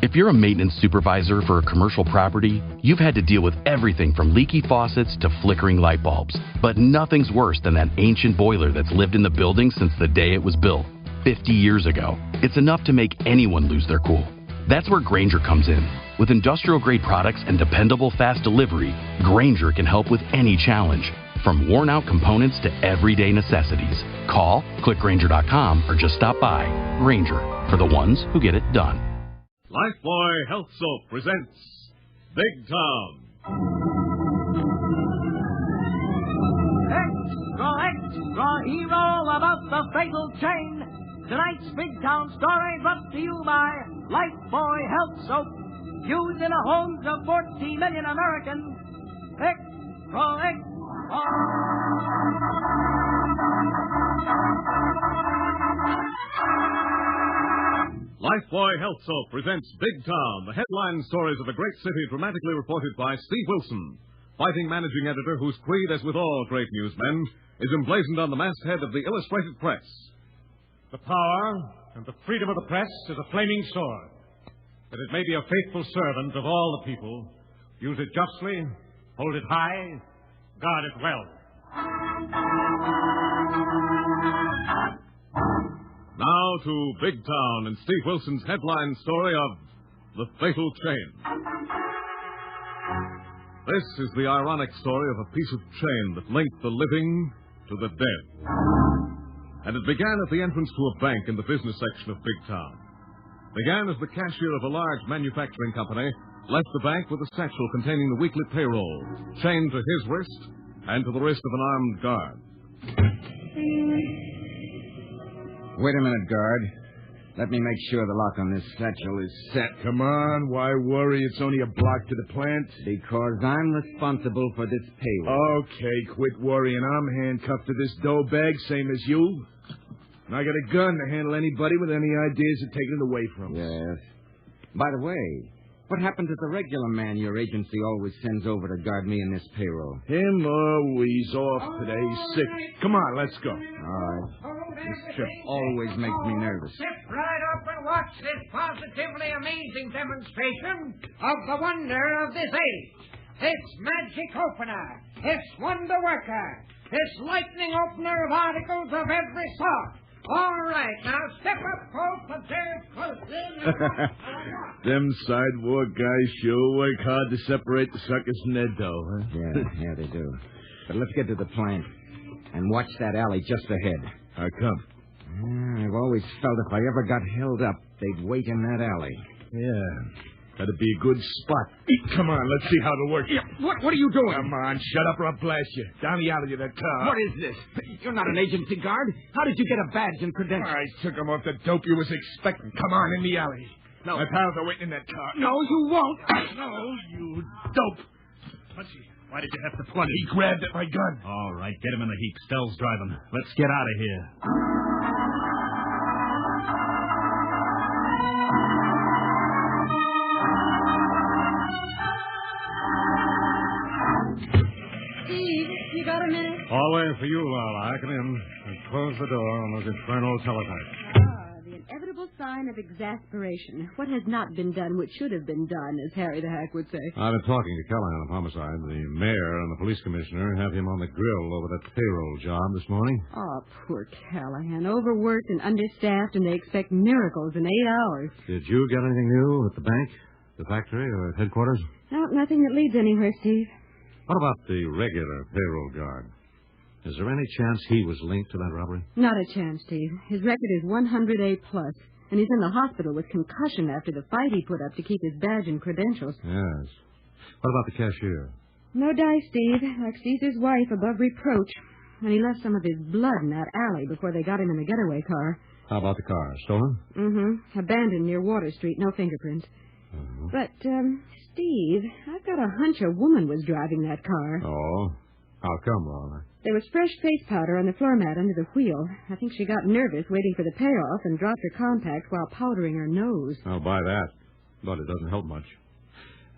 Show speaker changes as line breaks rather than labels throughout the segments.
If you're a maintenance supervisor for a commercial property, you've had to deal with everything from leaky faucets to flickering light bulbs. But nothing's worse than that ancient boiler that's lived in the building since the day it was built, 50 years ago. It's enough to make anyone lose their cool. That's where Grainger comes in. With industrial-grade products and dependable fast delivery, Grainger can help with any challenge, from worn-out components to everyday necessities. Call, click Grainger.com, or just stop by. Grainger, for the ones who get it done.
Lifebuoy Health Soap presents Big Town.
Extra hero about the fatal chain. Tonight's Big Town story brought to you by Lifebuoy Health Soap. Used in the homes of 40 million Americans. Extra.
Lifebuoy Health Soap presents Big Town, the headline stories of a great city dramatically reported by Steve Wilson, fighting managing editor whose creed, as with all great newsmen, is emblazoned on the masthead of the Illustrated Press.
The power and the freedom of the press is a flaming sword, that it may be a faithful servant of all the people. Use it justly, hold it high, guard it well.
Now to Big Town and Steve Wilson's headline story of The Fatal Chain. This is the ironic story of a piece of chain that linked the living to the dead. And it began at the entrance to a bank in the business section of Big Town. Began as the cashier of a large manufacturing company left the bank with a satchel containing the weekly payroll, chained to his wrist and to the wrist of an armed guard.
Wait a minute, guard. Let me make sure the lock on this satchel is set.
Come on, why worry? It's only a block to the plant.
Because I'm responsible for this payroll.
Okay, quit worrying. I'm handcuffed to this dough bag, same as you. And I got a gun to handle anybody with any ideas of taking it away from us.
Yes. By the way, what happened to the regular man your agency always sends over to guard me in this payroll?
Him? Oh, he's off today. He's sick. Come on, let's go.
All right. This trip always makes me nervous.
Sit right up and watch this positively amazing demonstration of the wonder of this age. This magic opener, this wonder worker, this lightning opener of articles of every sort. All right, now step up, folks, observe closely.
Them sidewalk guys sure work hard to separate the suckers from their dough, huh?
Yeah, they do. But let's get to the plant and watch that alley just ahead.
How come?
I've always felt if I ever got held up, they'd wait in that alley.
Yeah. That'd be a good spot. Come on, let's see how it'll work.
Yeah, what are you doing?
Come on, shut up or I'll blast you. Down the alley to that car.
What is this? You're not an agency guard. How did you get a badge and credentials?
I took them off the dope you was expecting. Come on, in the alley.
No.
My pals are waiting in that car.
No, you won't.
No, you dope. Why did you have to plunge? He grabbed at my gun.
All right, get him in the heap. Stell's driving. Let's get out of here.
Steve, you got a minute?
All waiting for you, Lorelei. Come in and close the door on those infernal teletypes.
The inevitable sign of exasperation. What has not been done, which should have been done, as Harry the Hack would say.
I've been talking to Callahan of Homicide. The mayor and the police commissioner have him on the grill over that payroll job this morning.
Oh, poor Callahan. Overworked and understaffed, and they expect miracles in 8 hours.
Did you get anything new at the bank, the factory, or at headquarters?
No, nothing that leads anywhere, Steve.
What about the regular payroll guard? Is there any chance he was linked to that robbery?
Not a chance, Steve. His record is 100A+, and he's in the hospital with concussion after the fight he put up to keep his badge and credentials.
Yes. What about the cashier?
No dice, Steve. Like Caesar's wife, above reproach. And he left some of his blood in that alley before they got him in the getaway car.
How about the car? Stolen?
Mm-hmm. Abandoned near Water Street. No fingerprints.
Uh-huh.
But, Steve, I've got a hunch a woman was driving that car.
Oh? How come, Lorelei?
There was fresh face powder on the floor mat under the wheel. I think she got nervous waiting for the payoff and dropped her compact while powdering her nose.
I'll buy that. But it doesn't help much.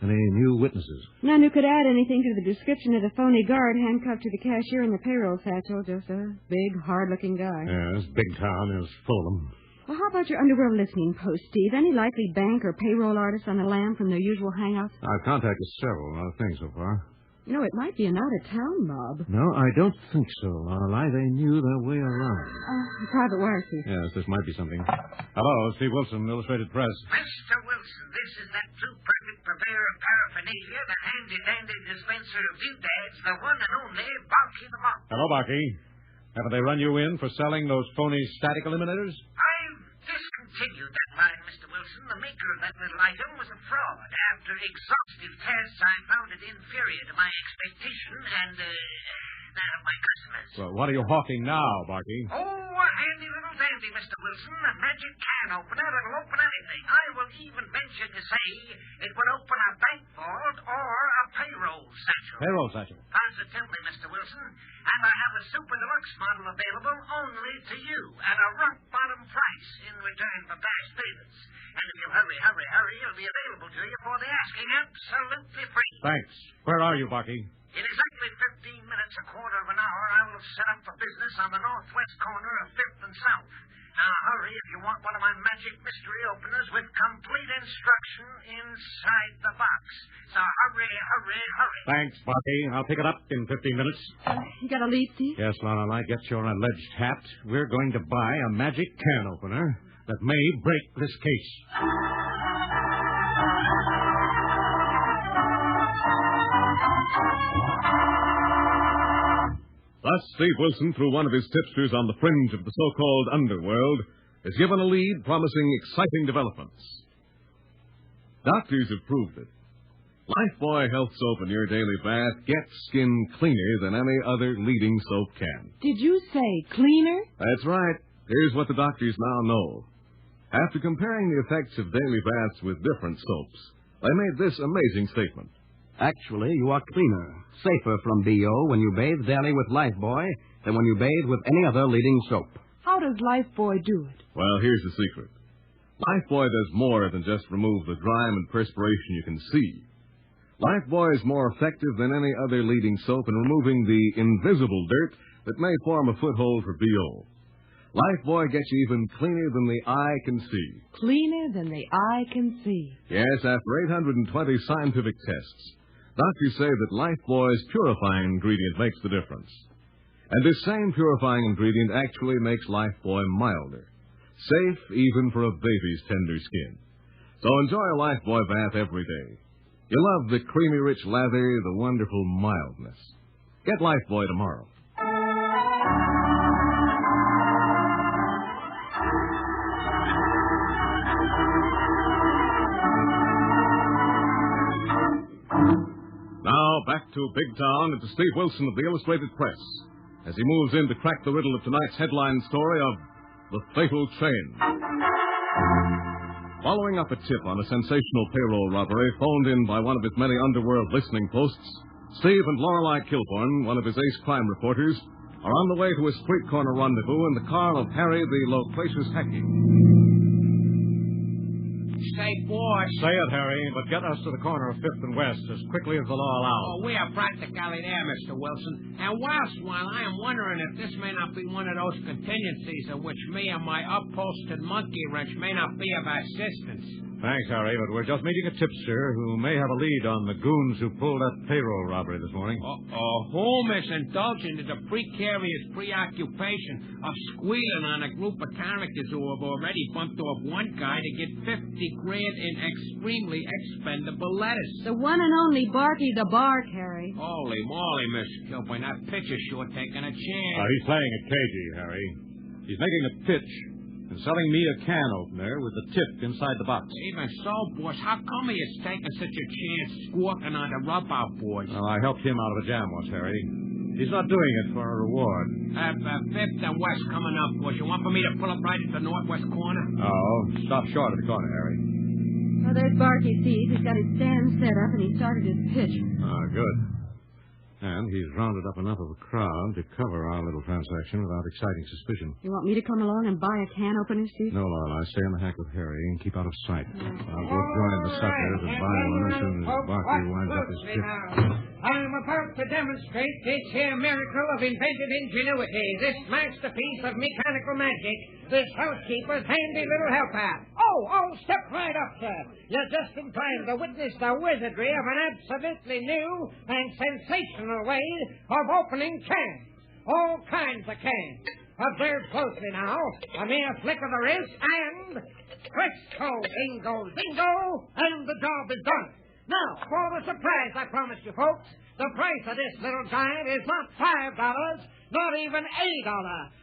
Any new witnesses?
None who could add anything to the description of the phony guard handcuffed to the cashier in the payroll satchel. Just a big, hard-looking guy.
Yes, Big Town is full of them.
Well, how about your underworld listening post, Steve? Any likely bank or payroll artists on the lam from their usual hangouts?
I've contacted several, not a thing so far.
You know, it might be an out-of-town mob.
No, I don't think so, Lorelei. They knew their way around.
Private wire, Steve.
Yes, this might be something. Hello, Steve Wilson, Illustrated Press.
Mr. Wilson, this is that true perfect purveyor of paraphernalia, the handy-dandy dispenser of doodads, the one and only Barky the Mop.
Hello, Barky. Haven't they run you in for selling those phony static eliminators?
I've discontinued that line, Mr. Wilson. The maker of that little item was a fraud. After exhaustive tests, I found it inferior to my expectation and that of my customers.
Well, what are you hawking now, Barky?
Oh, a handy little dandy, Mr. Wilson. A magic can opener that'll open anything. I will even venture to say it will open a bank vault or a payroll satchel.
Payroll satchel?
Positively, Mr. Wilson. And I have a super deluxe model available only to you at a rock-bottom price in return for past payments. And if you'll hurry, it'll be available to you for the asking, absolutely free.
Thanks. Where are you, Barky?
In exactly 15 minutes, a quarter of an hour, I will set up for business on the northwest corner of 5th and South. Now, hurry if you want one of my magic mystery openers with complete instruction inside the box. So hurry.
Thanks, Barky. I'll pick it up in 15 minutes.
You got a lead, Steve?
Yes, Lorelei, get your alleged hat. We're going to buy a magic can opener that may break this case.
Thus, Steve Wilson, through one of his tipsters on the fringe of the so-called underworld, is given a lead promising exciting developments. Doctors have proved it. Lifebuoy Health Soap in your daily bath gets skin cleaner than any other leading soap can.
Did you say cleaner?
That's right. Here's what the doctors now know. After comparing the effects of daily baths with different soaps, they made this amazing statement.
Actually, you are cleaner, safer from BO when you bathe daily with Lifebuoy than when you bathe with any other leading soap.
How does Lifebuoy do it?
Well, here's the secret. Lifebuoy does more than just remove the grime and perspiration you can see. Lifebuoy is more effective than any other leading soap in removing the invisible dirt that may form a foothold for BO. Lifebuoy gets you even cleaner than the eye can see.
Cleaner than the eye can see.
Yes, after 820 scientific tests, doctors say that Lifebuoy's purifying ingredient makes the difference. And this same purifying ingredient actually makes Lifebuoy milder, safe even for a baby's tender skin. So enjoy a Lifebuoy bath every day. You'll love the creamy rich lather, the wonderful mildness. Get Lifebuoy tomorrow. Now, back to Big Town and to Steve Wilson of the Illustrated Press as he moves in to crack the riddle of tonight's headline story of The Fatal Chain. Following up a tip on a sensational payroll robbery phoned in by one of his many underworld listening posts, Steve and Lorelei Kilbourne, one of his ace crime reporters, are on the way to a street corner rendezvous in the car of Harry the loquacious Hackey.
Say, boss.
Say it, Harry, but get us to the corner of 5th and West as quickly as the law allows.
Oh, we are practically there, Mr. Wilson. And while I am wondering if this may not be one of those contingencies of which me and my upholstered monkey wrench may not be of assistance.
Thanks, Harry, but we're just meeting a tipster who may have a lead on the goons who pulled that payroll robbery this morning.
Whom is indulging in the precarious preoccupation of squealing on a group of characters who have already bumped off one guy to get $50,000 in extremely expendable lettuce.
The one and only Barky the Bark, Harry.
Holy moly, Miss Kilbourne, that pitch is sure taking a chance.
He's playing it cagey, Harry. He's making a pitch and selling me a can opener with the tip inside the box.
Even so, boss, how come he is taking such a chance squawking on the rub-out boys?
Well, I helped him out of a jam once, Harry. He's not doing it for a reward.
5th and West coming up, boss. You want for me to pull up right at the northwest corner?
Oh, stop short of the corner, Harry.
Well, there's Barky, Steve. He's got his stand set up, and he started his pitch.
Good. And he's rounded up enough of a crowd to cover our little transaction without exciting suspicion.
You want me to come along and buy a can opener, Steve?
No, Lorelei. Stay in the hack with Harry and keep out of sight. I'll go join the suckers and buy one as soon as Barky winds up his tip.
I'm about to demonstrate this here miracle of inventive ingenuity, this masterpiece of mechanical magic, this housekeeper's handy little helper. Oh, step right up, sir. You're just in time to witness the wizardry of an absolutely new and sensational way of opening cans. All kinds of cans. Observe closely now. A mere flick of the wrist and... presto, bingo, bingo, and the job is done. Now, for the surprise I promised you folks, the price of this little giant is not $5, not even $1,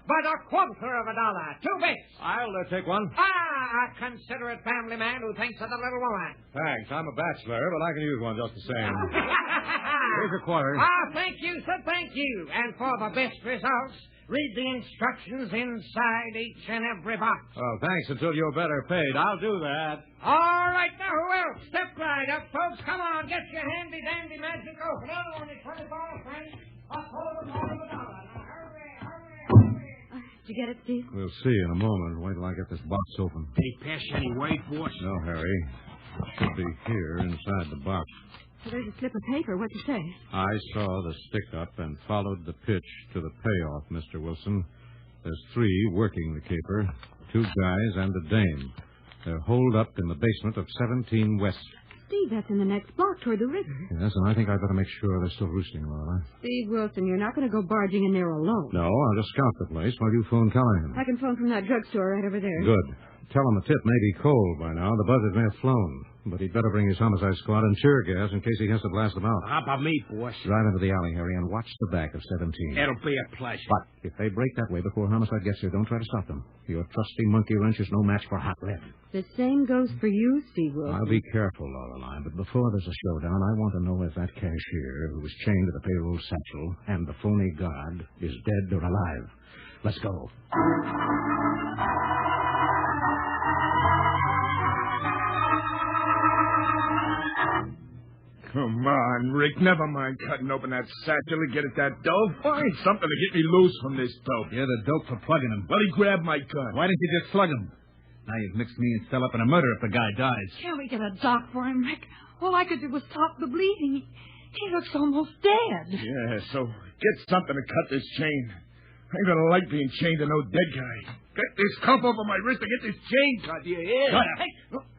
but $0.25. 2 bits.
I'll take one.
A considerate family man who thinks of the little woman.
Thanks. I'm a bachelor, but I can use one just the same. Here's your quarter.
Thank you, sir, thank you. And for the best results, read the instructions inside each and every box.
Oh, thanks until you're better paid. I'll do that.
All right, now who else? Step right up, folks. Come on, get your handy-dandy magic opener. Only 24 cents. I'll hold them all $1. Now, hurry.
Did you get it, Steve?
We'll see in a moment. Wait till I get this box open.
Did he pass you any word for us?
No, Harry. It should be here inside the box.
So there's a slip of paper. What'd you say?
I saw the stick-up and followed the pitch to the payoff, Mr. Wilson. There's 3 working the caper, 2 guys and a dame. They're holed up in the basement of 17 West.
Steve, that's in the next block toward the river.
Yes, and I think I'd better make sure they're still roosting, Lorelei.
Steve Wilson, you're not going to go barging in there alone.
No, I'll just scout the place while you phone Callahan.
I can phone from that drugstore right over there.
Good. Tell him the tip may be cold by now. The buzzard may have flown. But he'd better bring his homicide squad and tear gas in case he has to blast them out.
How about me, boss?
Drive into the alley, Harry, and watch the back of 17.
It'll be a pleasure.
But if they break that way before homicide gets here, don't try to stop them. Your trusty monkey wrench is no match for hot lead.
The same goes for you, Steve Wilson.
I'll be careful, Lorelei, but before there's a showdown, I want to know if that cashier who was chained to the payroll satchel and the phony guard is dead or alive. Let's go.
Come on, Rick. Never mind cutting open that satchel and get at that dope. Find something to get me loose from this dope.
You're the dope for plugging him.
Well, he grabbed my gun.
Why didn't you just slug him? Now you've mixed me and Stella up in a murder if the guy dies.
Can't we get a doc for him, Rick? All I could do was stop the bleeding. He looks almost dead.
Yeah, so get something to cut this chain. I ain't gonna like being chained to no dead guy. Get this cuff over my wrist and get this chain cut, do you hear?
Shut up. Hey.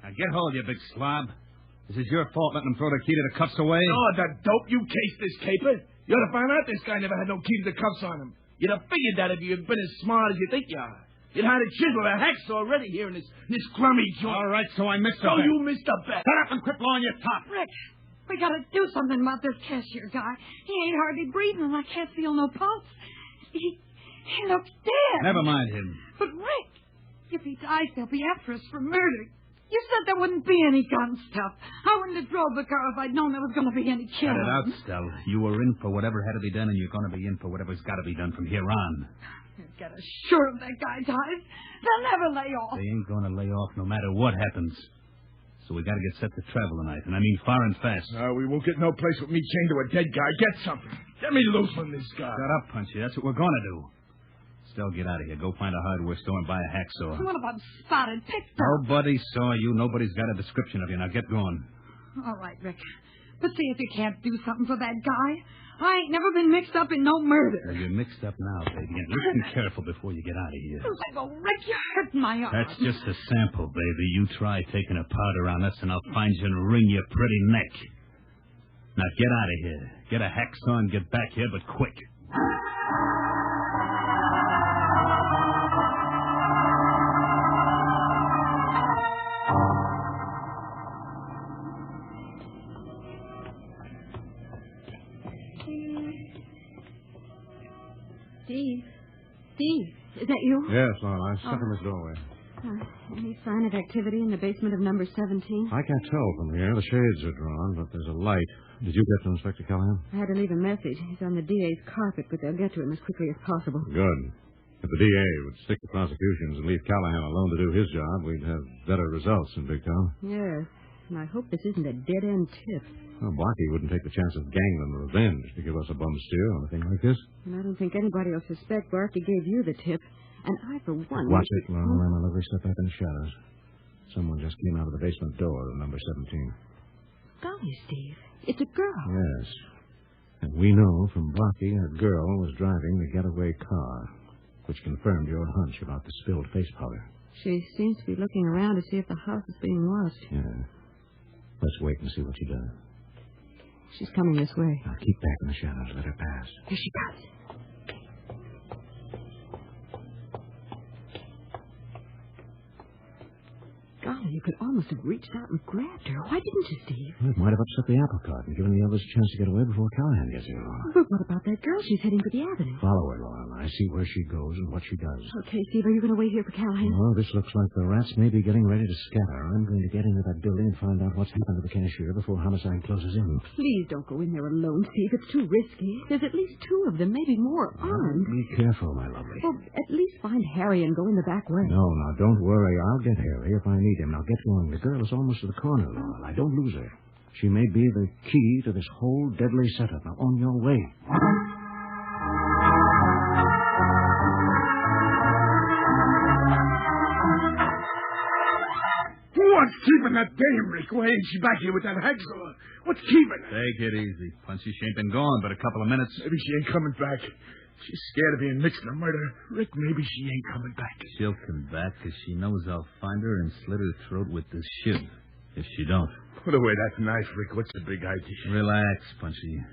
Now get hold, you big slob. This is your fault letting him throw the key to the cuffs away.
Oh, the dope you cased this caper. You ought to find out this guy never had no key to the cuffs on him. You'd have figured that if you'd been as smart as you think you are. You'd had a chisel or a hacksaw already here in this crummy joint.
All right, so I missed a
So
bet.
you missed a bet.
Shut up and quit blowing your top.
Rick, we gotta do something about this cashier guy. He ain't hardly breathing and I can't feel no pulse. He looks dead.
Never mind him.
But Rick, if he dies, they'll be after us for murder. You said there wouldn't be any gun stuff. I wouldn't have drove the car if I'd known there was going to be any killing.
Cut it out, Stella. You were in for whatever had to be done, and you're going to be in for whatever's got to be done from here on.
They've got us sure if that guy dies. They'll never lay off.
They ain't going to lay off no matter what happens. So we got to get set to travel tonight, and I mean far and fast.
No, we won't get no place with me chained to a dead guy. Get something. Get me loose from this guy.
Shut up, Punchy. That's what we're going to do. Stella, get out of here. Go find a hardware store and buy a hacksaw.
What about spotted, picked up?
Nobody saw you. Nobody's got a description of you. Now get going.
All right, Rick. But see if you can't do something for that guy. I ain't never been mixed up in no murder.
Well, you're mixed up now, baby. And listen careful before you get out of here.
Oh, Rick, you're hurting my arm.
That's just a sample, baby. You try taking a powder on us, and I'll find you and wring your pretty neck. Now get out of here. Get a hacksaw and get back here, but quick.
Steve, is that you?
Yes, Lorelei. Step in this doorway.
Any sign of activity in the basement of number 17?
I can't tell from here. The shades are drawn, but there's a light. Did you get to Inspector Callahan?
I had to leave a message. He's on the DA's carpet, but they'll get to him as quickly as possible.
Good. If the DA would stick to prosecutions and leave Callahan alone to do his job, we'd have better results in Big Town.
Yes, and I hope this isn't a dead-end tip.
Well, Blocky wouldn't take the chance of gangland revenge to give us a bum steer on a thing like this.
And I don't think anybody will suspect Barky gave you the tip. And I, for one...
Watch it, Lorelei. My lovely, step back in the shadows. Someone just came out of the basement door of number 17.
Golly, Steve. It's a girl.
Yes.
And we know from Blocky a girl was driving the getaway car, which confirmed your hunch about the spilled face powder.
She seems to be looking around to see if the house is being watched.
Yeah. Let's wait and see what she does.
She's coming this way.
Now keep back in the shadows. Let her pass.
Here she comes. Golly, you could almost have reached out and grabbed her. Why didn't you, Steve?
Well, it might have upset the apple cart and given the others a chance to get away before Callahan gets here, Laura.
But what about that girl? She's heading for the avenue.
Follow her, Laura. I see where she goes and what she does.
Okay, Steve, are you going to wait here for Callahan?
Well, this looks like the rats may be getting ready to scatter. I'm going to get into that building and find out what's happened to the cashier before homicide closes in.
Please don't go in there alone, Steve. It's too risky. There's at least two of them, maybe more, armed.
Be careful, my lovely.
Well, at least find Harry and go in the back way.
No, now, don't worry. I'll get Harry if I need him. Now, get going. The girl is almost to the corner, Laura. I don't lose her. She may be the key to this whole deadly setup. Now, on your way.
What's keeping that dame, Rick? Why ain't she back here with that hacksaw? What's keeping her?
Take it easy, Punchy. She ain't been gone but a couple of minutes.
Maybe she ain't coming back. She's scared of being mixed in a murder. Rick, maybe she ain't coming back.
She'll come back because she knows I'll find her and slit her throat with this shiv. If she don't.
Put away that knife, Rick. What's the big idea?
Relax, Punchy.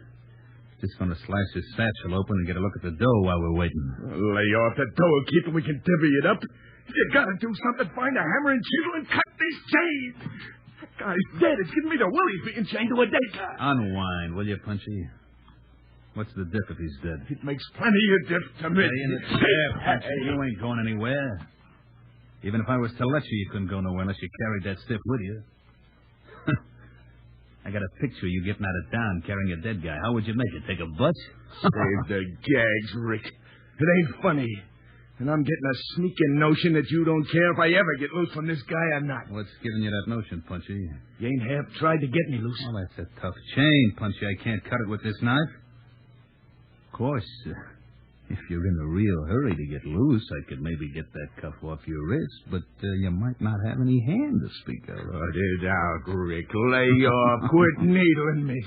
Just going to slice his satchel open and get a look at the dough while we're waiting.
Lay off. The dough will keep it. We can divvy it up. You gotta do something. Find a hammer and chisel and cut these chains. That guy's dead. It's giving me the willies being chained to a dead guy.
Unwind, will you, Punchy? What's the diff if he's dead?
It makes plenty of diff to me.
Stay in the chair, Punchy. You ain't going anywhere. Even if I was to let you, you couldn't go nowhere unless you carried that stiff with you. I got a picture of you getting out of town carrying a dead guy. How would you make it? Take a butch?
Save the gags, Rick. It ain't funny. And I'm getting a sneaking notion that you don't care if I ever get loose from this guy or not.
What's giving you that notion, Punchy?
You ain't half tried to get me loose.
Well, that's a tough chain, Punchy. I can't cut it with this knife. Of course, if you're in a real hurry to get loose, I could maybe get that cuff off your wrist, but you might not have any hand to speak of.
Cut it out, Rick. Lay off. Quit needling me.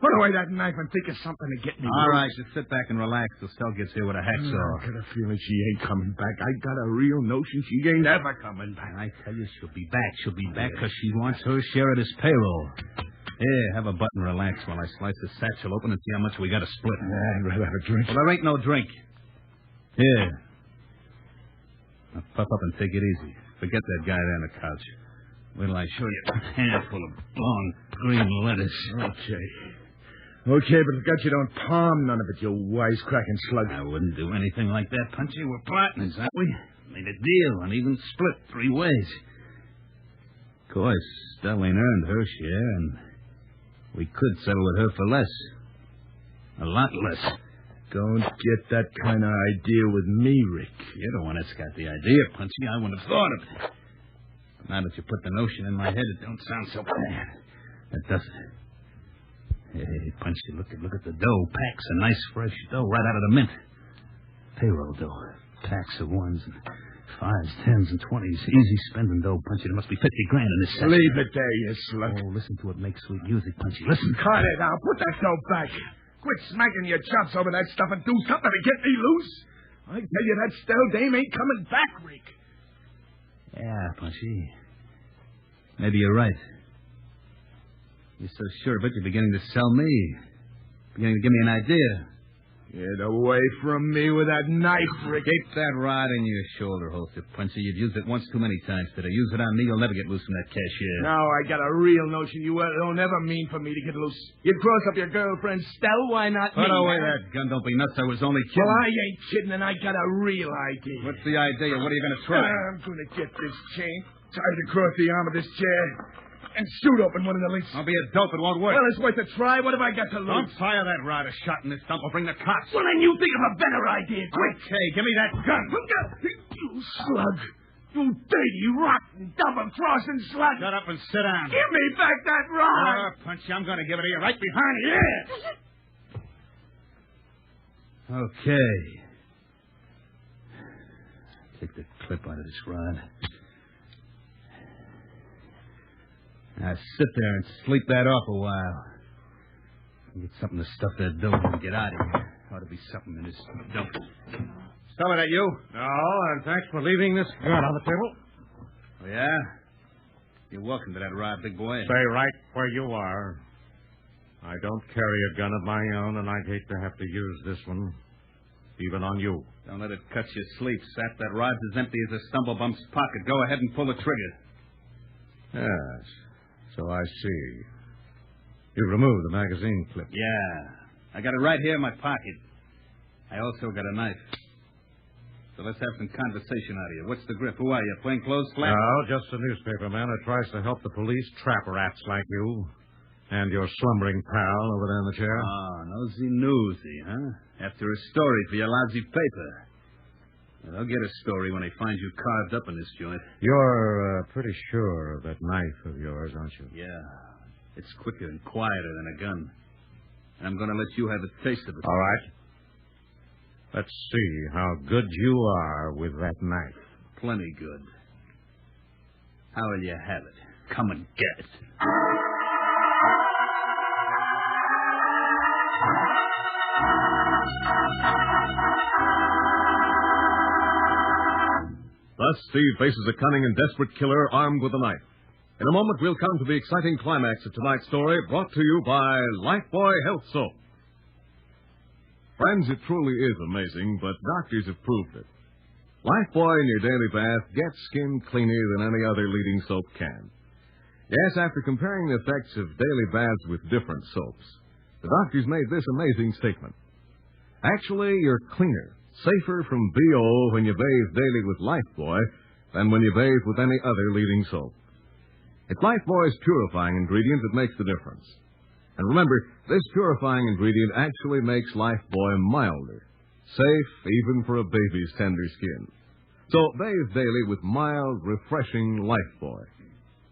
Put away that knife and think of something to get me
All
loose.
right, just sit back and relax till Stell gets here with a hacksaw.
I got a feeling she ain't coming back. I got a real notion she ain't ever coming back.
I tell you, she'll be back. She'll be back because she wants her share of this payroll. Here, have a button, relax while I slice the satchel open and see how much we got to split.
I'd rather have a drink.
Well, there ain't no drink. Here. Now, puff up and take it easy. Forget that guy there on the couch. Wait till I show you a handful of long green lettuce.
Okay, but forget you don't palm none of it, you wisecracking slug.
I wouldn't do anything like that, Punchy. We're partners, aren't we? Made a deal, and even split 3 ways. Of course, Stell ain't earned her share, and we could settle with her for less. A lot less.
Don't get that kind of idea with me, Rick.
You're the one that's got the idea, Punchy. I wouldn't have thought of it. But now that you put the notion in my head, it don't sound so bad. It doesn't. Hey, Punchy, look at the dough. Packs of nice, fresh dough right out of the mint. Payroll dough. Packs of 1s and 5s, 10s, and 20s. Easy spending dough, Punchy. There must be 50 grand in this set.
Leave it there, you slug.
Oh, listen to it make sweet music, Punchy. Listen.
Cut it out. Put that dough back. Quit smacking your chops over that stuff and do something to get me loose. I tell you, that Stell dame ain't coming back, Rick.
Yeah, Punchy. Maybe you're right. You're so sure of it, you're beginning to sell me. Beginning to give me an idea.
Get away from me with that knife, Rick.
Keep that rod in your shoulder holster, Punchy. You've used it once too many times today. Use it on me, you'll never get loose from that cashier.
Now I got a real notion you don't ever mean for me to get loose. You'd cross up your girlfriend, Stell. Why not me?
Put away that gun. Don't be nuts. I was only kidding.
Well, I ain't kidding, and I got a real idea.
What's the idea? What are you going to try?
I'm going to get this chain, tie it across the arm of this chair, and shoot open one of the links.
Don't be a dope. It won't work.
Well, it's worth a try. What have I got to lose?
Don't fire that rod. A shot in this stump will bring the cops.
Well, then you think of a better idea, quick.
Okay, give me that gun.
You slug. You dirty, rotten, double-crossing slug.
Shut up and sit down.
Give me back that rod.
Punchy, I'm going to give it to you right behind the ear. Okay. Take the clip out of this rod. Now sit there and sleep that off a while. Get something to stuff that dough and get out of here. Ought to be something in this dump. Some of that, you?
No, and thanks for leaving this gun on the table.
Oh, yeah? You're welcome to that ride, big boy.
Stay right where you are. I don't carry a gun of my own, and I'd hate to have to use this one, even on you.
Don't let it cut your sleep, Sap. That rod's as empty as a stumblebump's pocket. Go ahead and pull the trigger.
Yes, so I see. You removed the magazine clip.
Yeah. I got it right here in my pocket. I also got a knife. So let's have some conversation out of you. What's the grip? Who are you, plainclothes flat?
No, just a newspaper man who tries to help the police trap rats like you. And your slumbering pal over there in the chair.
Oh, nosy, huh? After a story for your lousy paper. Well, they'll get a story when they find you carved up in this joint.
You're pretty sure of that knife of yours, aren't you?
Yeah. It's quicker and quieter than a gun. And I'm going to let you have a taste of it.
All right. Let's see how good you are with that knife.
Plenty good. How will you have it? Come and get it.
Thus, Steve faces a cunning and desperate killer armed with a knife. In a moment, we'll come to the exciting climax of tonight's story, brought to you by Lifebuoy Health Soap. Friends, it truly is amazing, but doctors have proved it. Lifebuoy in your daily bath gets skin cleaner than any other leading soap can. Yes, after comparing the effects of daily baths with different soaps, the doctors made this amazing statement. Actually, you're cleaner, safer from BO when you bathe daily with Lifebuoy than when you bathe with any other leading soap. It's Lifebuoy's purifying ingredient that makes the difference. And remember, this purifying ingredient actually makes Lifebuoy milder, safe even for a baby's tender skin. So bathe daily with mild, refreshing Lifebuoy.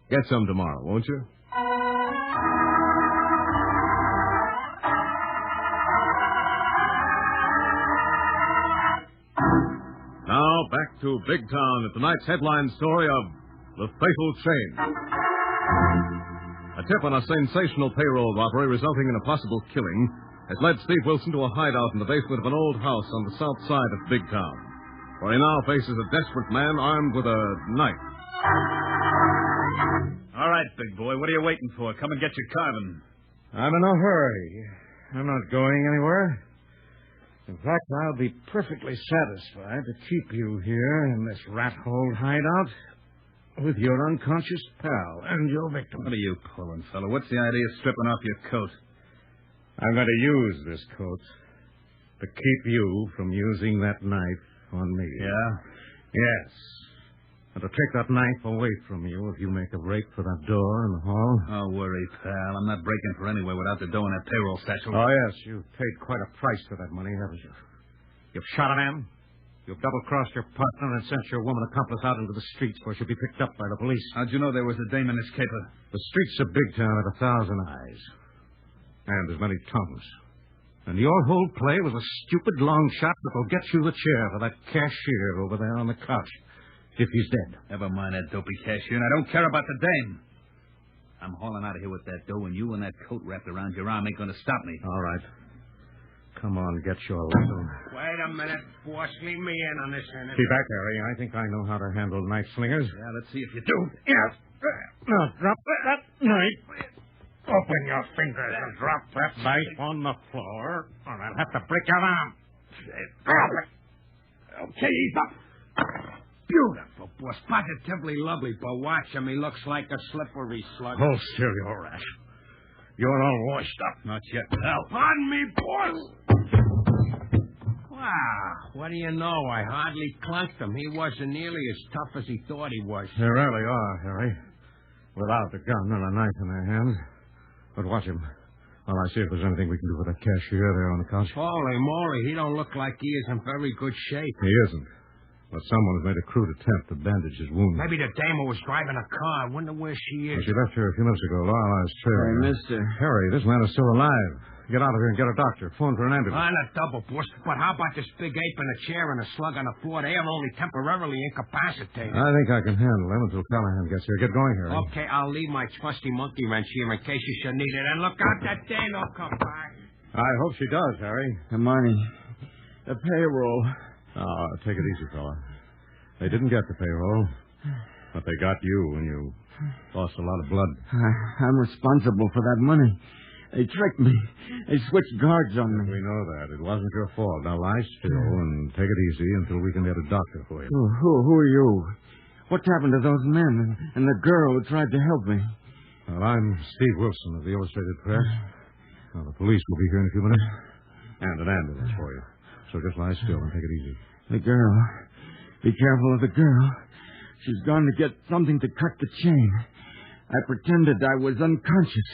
Get some tomorrow, won't you? Now, back to Big Town at tonight's headline story of The Fatal Chain. A tip on a sensational payroll robbery resulting in a possible killing has led Steve Wilson to a hideout in the basement of an old house on the south side of Big Town, where he now faces a desperate man armed with a knife.
All right, big boy, what are you waiting for? Come and get your carving.
I'm in a hurry. I'm not going anywhere. In fact, I'll be perfectly satisfied to keep you here in this rat-hole hideout with your unconscious pal and your victim.
What are you pulling, fellow? What's the idea of stripping off your coat?
I'm going to use this coat to keep you from using that knife on me.
Yeah?
Yes. And to take that knife away from you if you make a break for that door in the hall.
Don't worry, pal. I'm not breaking for anywhere without the dough in that payroll satchel.
Oh, yes. You've paid quite a price for that money, haven't you? You've shot a man. You've double-crossed your partner and sent your woman accomplice out into the streets where she'll be picked up by the police.
How'd you know there was a dame in this caper?
The streets of Big Town have 1,000 eyes. And as many tongues. And your whole play was a stupid long shot that will get you the chair for that cashier over there on the couch. If he's dead.
Never mind that dopey cashier, and I don't care about the dame. I'm hauling out of here with that dough, and you and that coat wrapped around your arm ain't going to stop me.
All right. Come on, get your weapon.
Wait a minute, boss. Leave me in on this end.
Keep back, Harry. I think I know how to handle knife slingers.
Yeah, let's see if you do.
Yes. Now, drop that knife. Open your fingers and drop that knife on the floor, or I'll have to break your arm.
Drop it. Okay, he's up. Beautiful, boss. Positively lovely, but watch him. He looks like a slippery slug.
Hold still, you rat. You're all washed up.
Not yet, pal.
On me, boss. Wow. What do you know? I hardly clunked him. He wasn't nearly as tough as he thought he was.
They really are, Harry. Without the gun and a knife in their hands. But watch him. While I see if there's anything we can do for that cashier there on the couch.
Holy moly, he don't look like he is in very good shape.
He isn't. But someone has made a crude attempt to bandage his wound.
Maybe the dame who was driving a car. I wonder where she is.
Well, she left here a few minutes ago. Lorelai's trailer.
Hey, mister.
Harry, this man is still alive. Get out of here and get a doctor. Phone for an ambulance.
On a double, boss. But how about this big ape in a chair and a slug on the floor? They are only temporarily incapacitated.
I think I can handle them until Callahan gets here. Get going, Harry.
Okay, I'll leave my trusty monkey wrench here in case you should need it. And look out, that Dane will come back.
I hope she does, Harry.
The money. The payroll.
Oh, take it easy, fella. They didn't get the payroll, but they got you when you lost a lot of blood.
I'm responsible for that money. They tricked me. They switched guards on me.
We know that. It wasn't your fault. Now lie still and take it easy until we can get a doctor for you.
Who are you? What's happened to those men and the girl who tried to help me?
Well, I'm Steve Wilson of the Illustrated Press. Well, the police will be here in a few minutes. And an ambulance for you. So just lie still and take it easy.
The girl. Be careful of the girl. She's gone to get something to cut the chain. I pretended I was unconscious.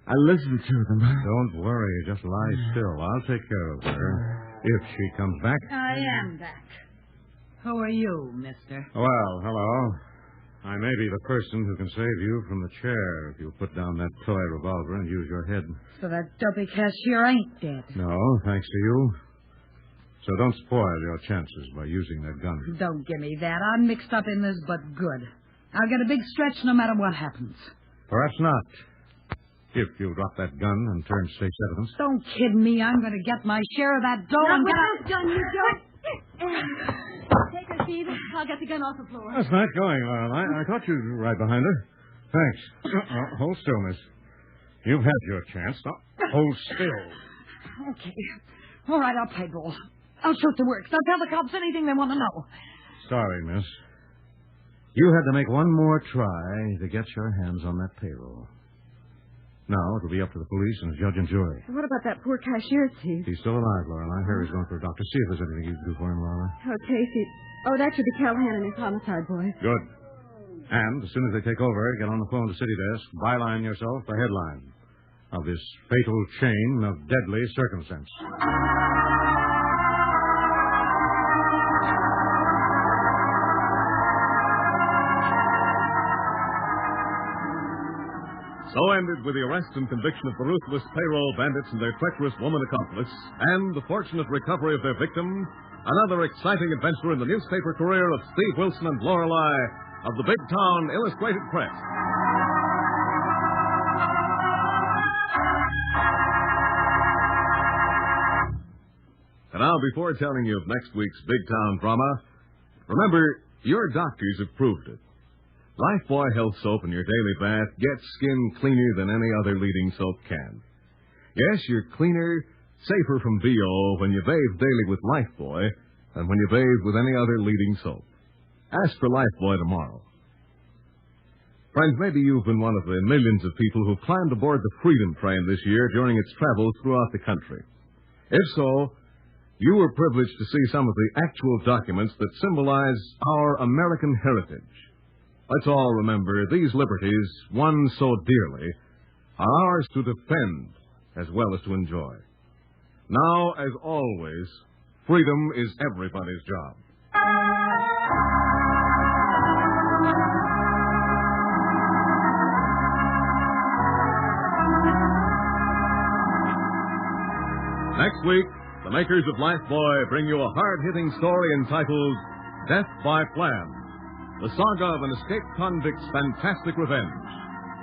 I listened to them.
Don't worry. Just lie still. I'll take care of her. If she comes back.
I am back. Who are you, mister?
Well, hello. I may be the person who can save you from the chair if you put down that toy revolver and use your head.
So that dopey cashier ain't dead.
No, thanks to you. So don't spoil your chances by using that gun.
Don't give me that. I'm mixed up in this, but good. I'll get a big stretch no matter what happens.
Perhaps not. If you drop that gun and turn state's evidence.
Don't kid me. I'm going to get my share of that dough
Not
and
with
get
this gun, you don't. Take her, Steve. I'll get the gun off the floor.
That's not going, Lorelei. I thought you'd be right behind her. Thanks. Hold still, miss. You've had your chance. Now, hold still.
Okay. All right, I'll play ball. I'll shoot the works. I'll tell the cops anything they want to know.
Sorry, miss. You had to make one more try to get your hands on that payroll. Now it'll be up to the police and judge and jury.
What about that poor cashier, Steve?
He's still alive, Lorelei. Harry's going for a doctor. See if there's anything you can do for him, Lorelei.
Okay, Steve. Oh, that should be Callahan and his homicide boys.
Good. And as soon as they take over, get on the phone to City Desk, byline yourself the headline of this fatal chain of deadly circumstance.
So ended with the arrest and conviction of the ruthless payroll bandits and their treacherous woman accomplice, and the fortunate recovery of their victim, another exciting adventure in the newspaper career of Steve Wilson and Lorelei of the Big Town Illustrated Press. And now, before telling you of next week's Big Town drama, remember, your doctors have proved it. Lifebuoy Health Soap in your daily bath gets skin cleaner than any other leading soap can. Yes, you're cleaner, safer from BO when you bathe daily with Lifebuoy than when you bathe with any other leading soap. Ask for Lifebuoy tomorrow. Friends, maybe you've been one of the millions of people who climbed aboard the Freedom Train this year during its travels throughout the country. If so, you were privileged to see some of the actual documents that symbolize our American heritage. Let's all remember these liberties, won so dearly, are ours to defend as well as to enjoy. Now, as always, freedom is everybody's job. Next week, the makers of Lifebuoy bring you a hard-hitting story entitled Death by Plan. The saga of an escaped convict's fantastic revenge.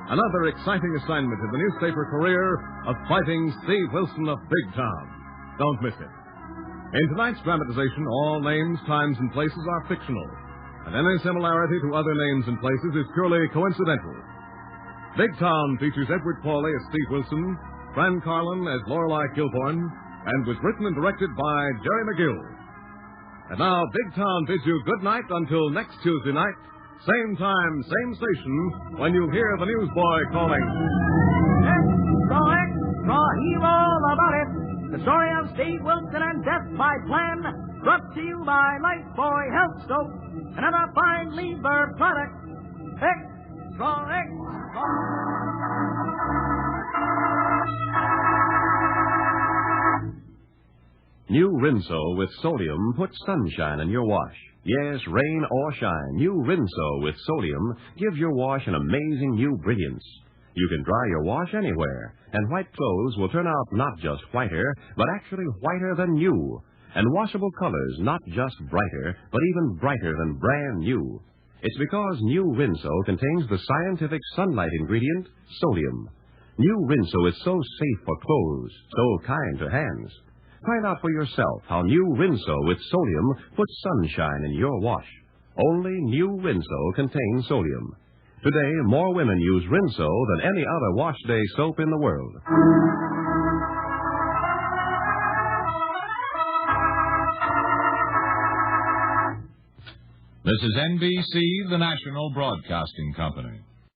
Another exciting assignment in the newspaper career of fighting Steve Wilson of Big Town. Don't miss it. In tonight's dramatization, all names, times, and places are fictional, and any similarity to other names and places is purely coincidental. Big Town features Edward Pawley as Steve Wilson, Fran Carlon as Lorelei Kilbourne, and was written and directed by Jerry McGill. And now, Big Town bids you good night until next Tuesday night, same time, same station, when you hear the newsboy calling.
Extra hero about it. The story of Steve Wilson and Death by Plan, brought to you by Lifebuoy Health Soap, another fine Lieber product. Extra.
New Rinso with sodium puts sunshine in your wash. Yes, rain or shine, new Rinso with sodium gives your wash an amazing new brilliance. You can dry your wash anywhere, and white clothes will turn out not just whiter, but actually whiter than new. And washable colors not just brighter, but even brighter than brand new. It's because new Rinso contains the scientific sunlight ingredient, sodium. New Rinso is so safe for clothes, so kind to hands. Find out for yourself how New Rinso with sodium puts sunshine in your wash. Only New Rinso contains sodium. Today, more women use Rinso than any other wash day soap in the world.
This is NBC, the national broadcasting company.